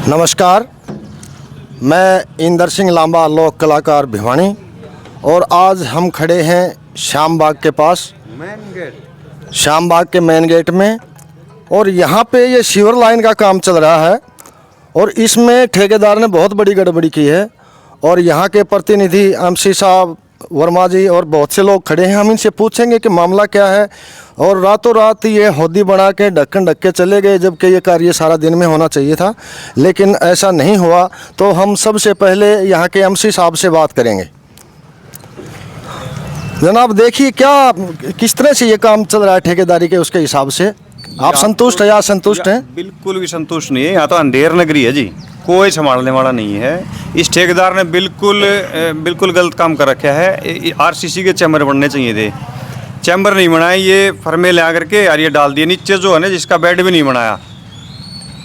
नमस्कार, मैं इंदर सिंह लांबा, लोक कलाकार भिवानी। और आज हम खड़े हैं श्यामबाग के पास, श्यामबाग के मेन गेट में। और यहाँ पे ये सीवर लाइन का काम चल रहा है और इसमें ठेकेदार ने बहुत बड़ी गड़बड़ी की है। और यहाँ के प्रतिनिधि एमसी साहब, वर्मा जी और बहुत से लोग खड़े हैं। हम इनसे पूछेंगे कि मामला क्या है। और रातों रात ये होदी बना के ढक्कन ढक के चले गए, जबकि ये कार्य सारा दिन में होना चाहिए था, लेकिन ऐसा नहीं हुआ। तो हम सबसे पहले यहाँ के एमसी साहब से बात करेंगे। जनाब देखिए, क्या किस तरह से ये काम चल रहा है ठेकेदारी के उसके हिसाब से, आप संतुष्ट है या असंतुष्ट हैं? बिल्कुल भी संतुष्ट नहीं है। यहाँ तो अंधेर नगरी है जी, कोई संभालने वाला नहीं है। इस ठेकेदार ने बिल्कुल गलत काम कर रखा है। आरसीसी के चैम्बर बनने चाहिए थे, चैम्बर नहीं बनाए, ये फर्मे ले आकर के यार ये डाल दिए। नीचे जो है ना, जिसका बेड भी नहीं बनाया,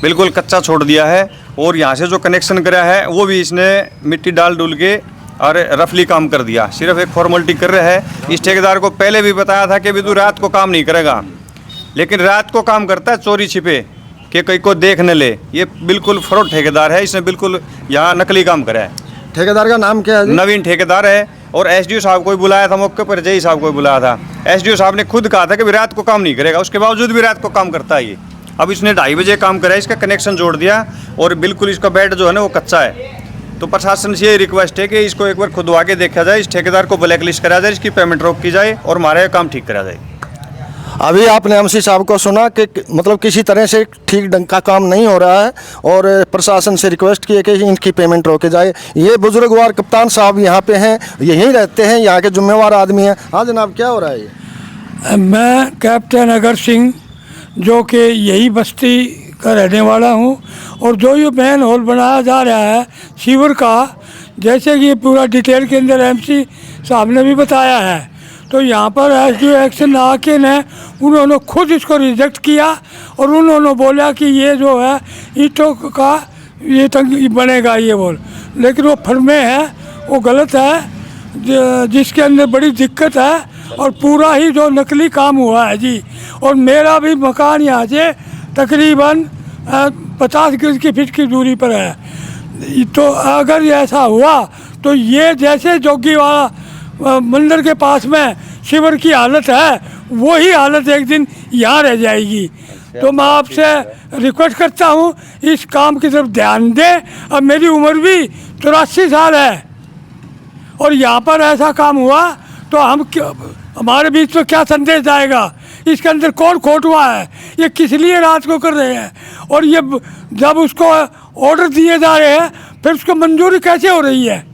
बिल्कुल कच्चा छोड़ दिया है। और यहाँ से जो कनेक्शन कराया है वो भी इसने मिट्टी डाल डुल के और रफली काम कर दिया। सिर्फ एक फॉर्मेलिटी कर रहा है। इस ठेकेदार को पहले भी बताया था कि भी तू रात को काम नहीं करेगा, लेकिन रात को काम करता है चोरी छिपे कि कहीं को देख न ले। ये बिल्कुल फ्रॉड ठेकेदार है, इसने बिल्कुल यहाँ नकली काम करा है। ठेकेदार का नाम क्या है? नवीन ठेकेदार है। और एसडीओ साहब को भी बुलाया था मौके पर, जय साहब को भी बुलाया था। एसडीओ साहब ने खुद कहा था कि रात को काम नहीं करेगा, उसके बावजूद भी रात को काम करता है ये। अब इसने 2:30 बजे काम करा है, इसका कनेक्शन जोड़ दिया और बिल्कुल इसका बेड जो है ना वो कच्चा है। तो प्रशासन से ये रिक्वेस्ट है कि इसको एक बार खुदवा के देखा जाए, इस ठेकेदार को ब्लैक लिस्ट करा जाए, इसकी पेमेंट रोक की जाए और हमारा काम ठीक करा जाए। अभी आपने एमसी साहब को सुना कि मतलब किसी तरह से ठीक ढंग का काम नहीं हो रहा है और प्रशासन से रिक्वेस्ट की है कि इनकी पेमेंट रोके जाए। ये बुजुर्गवार कप्तान साहब यहाँ पे हैं, यहीं रहते हैं, यहाँ के जिम्मेवार आदमी हैं। हाँ जनाब, क्या हो रहा है ये? मैं कैप्टन अगर सिंह, जो कि यही बस्ती का रहने वाला हूँ। और जो ये मैन होल बनाया जा रहा है सीवर का, जैसे कि पूरा डिटेल के अंदर एमसी साहब ने भी बताया है, तो यहाँ पर एसडीओ एक्शन आके ने उन्होंने खुद इसको रिजेक्ट किया और उन्होंने बोला कि ये जो है ईंटों का ये टंकी बनेगा ये बोल, लेकिन वो फर्मे है वो गलत है, जिसके अंदर बड़ी दिक्कत है। और पूरा ही जो नकली काम हुआ है जी। और मेरा भी मकान यहाँ से तकरीबन 50 गज की फीट की दूरी पर है। तो अगर ऐसा हुआ तो ये जैसे जोगी वाला मंदिर के पास में शिविर की हालत है, वही हालत एक दिन यहाँ रह जाएगी। तो मैं आपसे रिक्वेस्ट करता हूँ इस काम की तरफ ध्यान दें। अब मेरी उम्र भी 83 साल है और यहाँ पर ऐसा काम हुआ तो हमारे बीच में क्या संदेश जाएगा? इसके अंदर कौन खोट हुआ है? ये किस लिए रात को कर रहे हैं? और ये जब उसको ऑर्डर दिए जा रहे हैं फिर उसको मंजूरी कैसे हो रही है?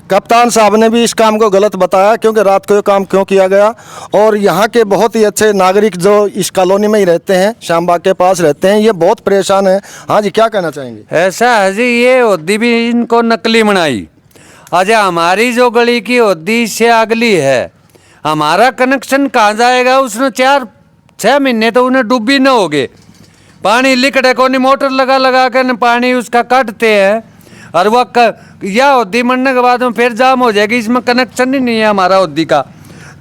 कप्तान साहब ने भी इस काम को गलत बताया, क्योंकि रात को ये काम क्यों किया गया। और यहाँ के बहुत ही अच्छे नागरिक जो इस कॉलोनी में ही रहते हैं, श्यामबाग के पास रहते हैं, ये बहुत परेशान है। हाँ जी, क्या कहना चाहेंगे? ऐसा है जी, ये होदी भी इनको नकली बनाई। अच्छा, हमारी जो गली की होदी से अगली है, हमारा कनेक्शन कहाँ जाएगा? उसने 4-6 महीने तो उन्हें डूबी न हो गए। पानी लिकड़े को नहीं, मोटर लगा कर पानी उसका काटते हैं और वह या होदी मरने के बाद में फिर जाम हो जाएगी। इसमें कनेक्शन ही नहीं है हमारा होदी का,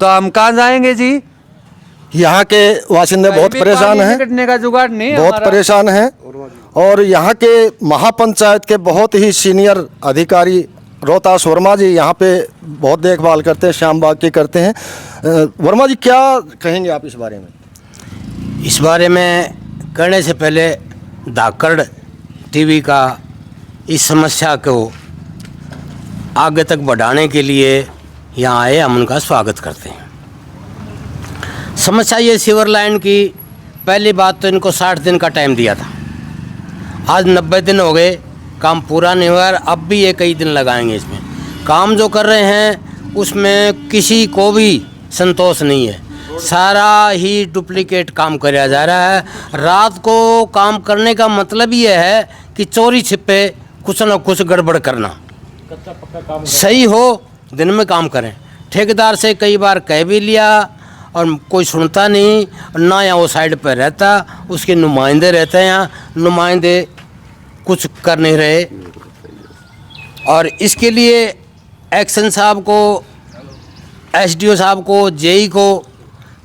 तो हम कहाँ जाएंगे जी? यहाँ के वासिंदे बहुत परेशान हैं, निकटने का जुगाड़ नहीं है, बहुत परेशान हैं। और यहाँ के महापंचायत के बहुत ही सीनियर अधिकारी रोहतास वर्मा जी यहाँ पे बहुत देखभाल करते हैं, श्यामबाग की करते हैं। वर्मा जी, क्या कहेंगे आप इस बारे में? इस बारे में कहने से पहले धाकड़ टीवी का इस समस्या को आगे तक बढ़ाने के लिए यहाँ आए, हम उनका स्वागत करते हैं। समस्या ये सीवर लाइन की, पहली बात तो इनको 60 दिन का टाइम दिया था, आज 90 दिन हो गए, काम पूरा नहीं हुआ। अब भी ये कई दिन लगाएंगे इसमें। काम जो कर रहे हैं उसमें किसी को भी संतोष नहीं है, सारा ही डुप्लीकेट काम कराया जा रहा है। रात को काम करने का मतलब ये है कि चोरी छिपे कुछ न कुछ गड़बड़ करना। सही हो दिन में काम करें। ठेकेदार से कई बार कह भी लिया और कोई सुनता नहीं, ना यहाँ वो साइड पर रहता, उसके नुमाइंदे रहते हैं, यहाँ नुमाइंदे कुछ कर नहीं रहे। और इसके लिए एक्शन साहब को, एसडीओ साहब को, जेई को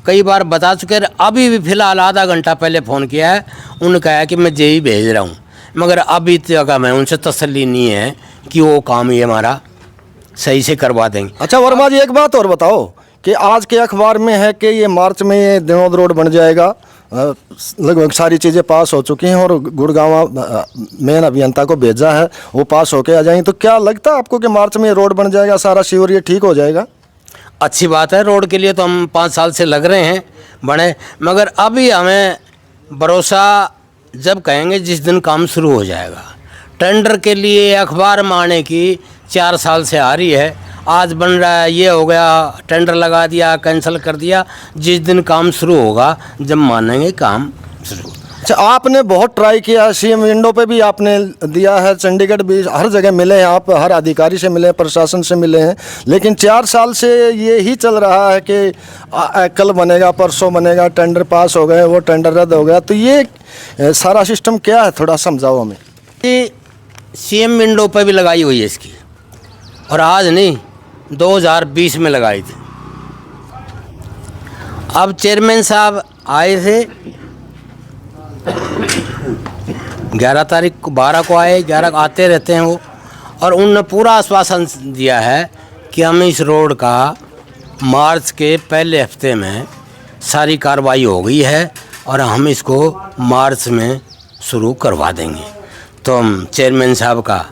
कई बार बता चुके हैं। अभी भी फ़िलहाल आधा घंटा पहले फ़ोन किया है, उन्होंने कहा है कि मैं जेई भेज रहा हूँ। मगर अभी तक हमें उनसे तसल्ली नहीं है कि वो काम ये हमारा सही से करवा देंगे। अच्छा वर्मा जी, एक बात और बताओ कि आज के अखबार में है कि ये मार्च में ये दिनोद रोड बन जाएगा, लगभग सारी चीज़ें पास हो चुकी हैं और गुड़गांव मेन अभियंता को भेजा है, वो पास होके आ जाएंगे। तो क्या लगता है आपको कि मार्च में ये रोड बन जाएगा, सारा सीवर ये ठीक हो जाएगा? अच्छी बात है, रोड के लिए तो हम 5 साल से लग रहे हैं बने, मगर अभी हमें भरोसा जब कहेंगे जिस दिन काम शुरू हो जाएगा। टेंडर के लिए अखबार में आने की 4 साल से आ रही है, आज बन रहा है, ये हो गया, टेंडर लगा दिया, कैंसिल कर दिया। जिस दिन काम शुरू होगा जब मानेंगे काम शुरू। अच्छा, आपने बहुत ट्राई किया, सीएम विंडो पे भी आपने दिया है, चंडीगढ़ भी, हर जगह मिले हैं आप, हर अधिकारी से मिले हैं, प्रशासन से मिले हैं, लेकिन 4 साल से ये ही चल रहा है कि कल बनेगा, परसों बनेगा, टेंडर पास हो गए, वो टेंडर रद्द हो गया। तो ये सारा सिस्टम क्या है, थोड़ा समझाओ हमें। ये सीएम विंडो पे भी लगाई हुई है इसकी, और आज नहीं 2020 में लगाई थी। अब चेयरमैन साहब आए थे 11 तारीख को, 12 को आए, 11 को आते रहते हैं वो, और उनने पूरा आश्वासन दिया है कि हम इस रोड का मार्च के पहले हफ्ते में सारी कार्रवाई हो गई है और हम इसको मार्च में शुरू करवा देंगे। तो हम चेयरमैन साहब का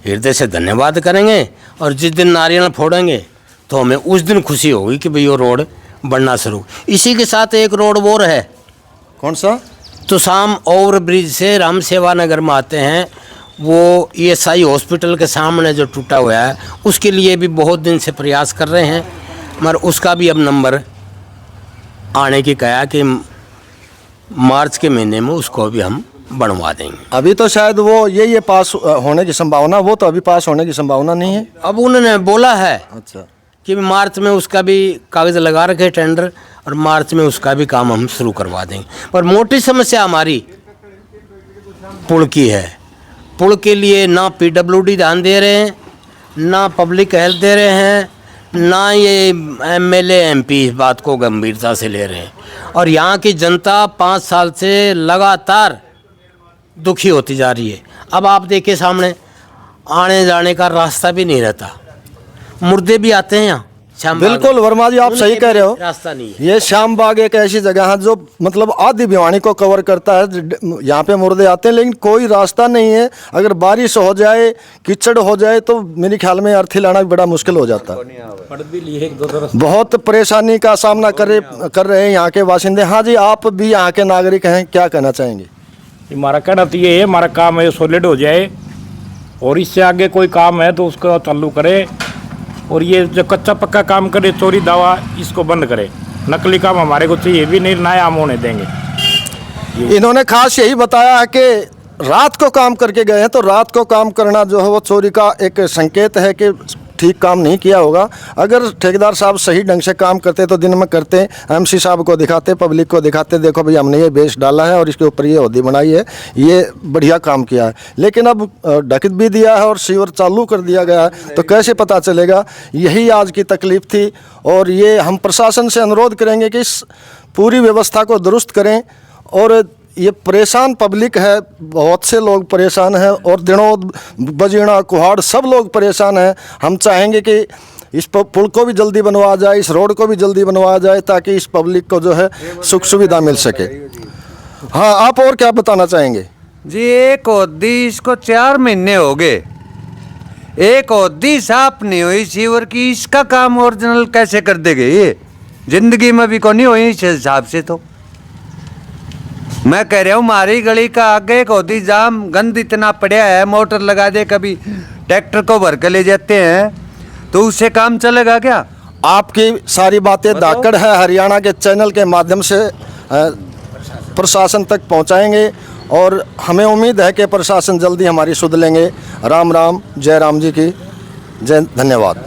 हृदय से धन्यवाद करेंगे, और जिस दिन नारियल फोड़ेंगे तो हमें उस दिन खुशी होगी कि भाई वो रोड बनना शुरू। इसी के साथ एक रोड और है। कौन सा? तो शाम ओवर ब्रिज से राम सेवा नगर में आते हैं, वो ESI हॉस्पिटल के सामने जो टूटा हुआ है, उसके लिए भी बहुत दिन से प्रयास कर रहे हैं, मगर उसका भी अब नंबर आने की कहा कि मार्च के महीने में उसको भी हम बनवा देंगे। अभी तो शायद वो ये पास होने की संभावना, वो तो अभी पास होने की संभावना नहीं है। अब उन्होंने बोला है अच्छा कि मार्च में उसका भी कागज़ लगा रखे टेंडर, और मार्च में उसका भी काम हम शुरू करवा देंगे। पर मोटी समस्या हमारी पुल की है। पुल के लिए ना PWD ध्यान दे रहे हैं, ना पब्लिक हेल्थ दे रहे हैं, ना ये MLA MP इस बात को गंभीरता से ले रहे हैं, और यहाँ की जनता 5 साल से लगातार दुखी होती जा रही है। अब आप देखिए सामने आने जाने का रास्ता भी नहीं रहता, मुर्दे भी आते हैं यहाँ श्याम बाग। बिल्कुल वर्मा जी, आप सही कह रहे हो, रास्ता नहीं है। ये श्याम बाग एक ऐसी जगह है जो मतलब आधी भिवानी को कवर करता है। यहाँ पे मुर्दे आते हैं लेकिन कोई रास्ता नहीं है। अगर बारिश हो जाए, कीचड़ हो जाए तो मेरे ख्याल में अर्थी लाना भी बड़ा मुश्किल हो जाता है। बहुत परेशानी का सामना कर रहे हैं यहाँ के बाशिंदे। हाँ जी, आप भी यहाँ के नागरिक हैं, क्या कहना चाहेंगे? हमारा कहना तो ये है, हमारा काम है सॉलिड हो जाए, और इससे आगे कोई काम है तो उसको चालू करे, और ये जो कच्चा पक्का काम करे, चोरी दावा, इसको बंद करे। नकली काम हमारे को चाहिए भी नहीं, ना हम होने देंगे। इन्होंने खास यही बताया है कि रात को काम करके गए हैं, तो रात को काम करना जो है वो चोरी का एक संकेत है कि ठीक काम नहीं किया होगा। अगर ठेकेदार साहब सही ढंग से काम करते तो दिन में करते, MC साहब को दिखाते, पब्लिक को दिखाते, देखो भाई हमने ये बेस डाला है और इसके ऊपर ये होदी बनाई है, ये बढ़िया काम किया है। लेकिन अब ढकित भी दिया है और सीवर चालू कर दिया गया है, तो कैसे पता चलेगा? यही आज की तकलीफ थी, और ये हम प्रशासन से अनुरोध करेंगे कि इस पूरी व्यवस्था को दुरुस्त करें। और ये परेशान पब्लिक है, बहुत से लोग परेशान हैं, और दिनोद, बजीणा, कुहाड़ सब लोग परेशान हैं। हम चाहेंगे कि इस पुल को भी जल्दी बनवाया जाए, इस रोड को भी जल्दी बनवाया जाए, ताकि इस पब्लिक को जो है सुख सुविधा मिल सके। हाँ, आप और क्या बताना चाहेंगे? जी, एक ओदी इसको 4 महीने हो गए, एक ओदी साफ नहीं हुई सीवर की। इसका काम ओरिजिनल कैसे कर देंगे? ये जिंदगी में भी को नहीं हुई इस हिसाब से। तो मैं कह रहा हूँ हमारी गली का आगे एक होती जाम, गंद इतना पड़ा है, मोटर लगा दे, कभी ट्रैक्टर को भर के ले जाते हैं, तो उससे काम चलेगा क्या? आपकी सारी बातें धाकड़ है, हरियाणा के चैनल के माध्यम से प्रशासन तक पहुंचाएंगे, और हमें उम्मीद है कि प्रशासन जल्दी हमारी सुध लेंगे। राम राम, जय राम जी की जय, धन्यवाद।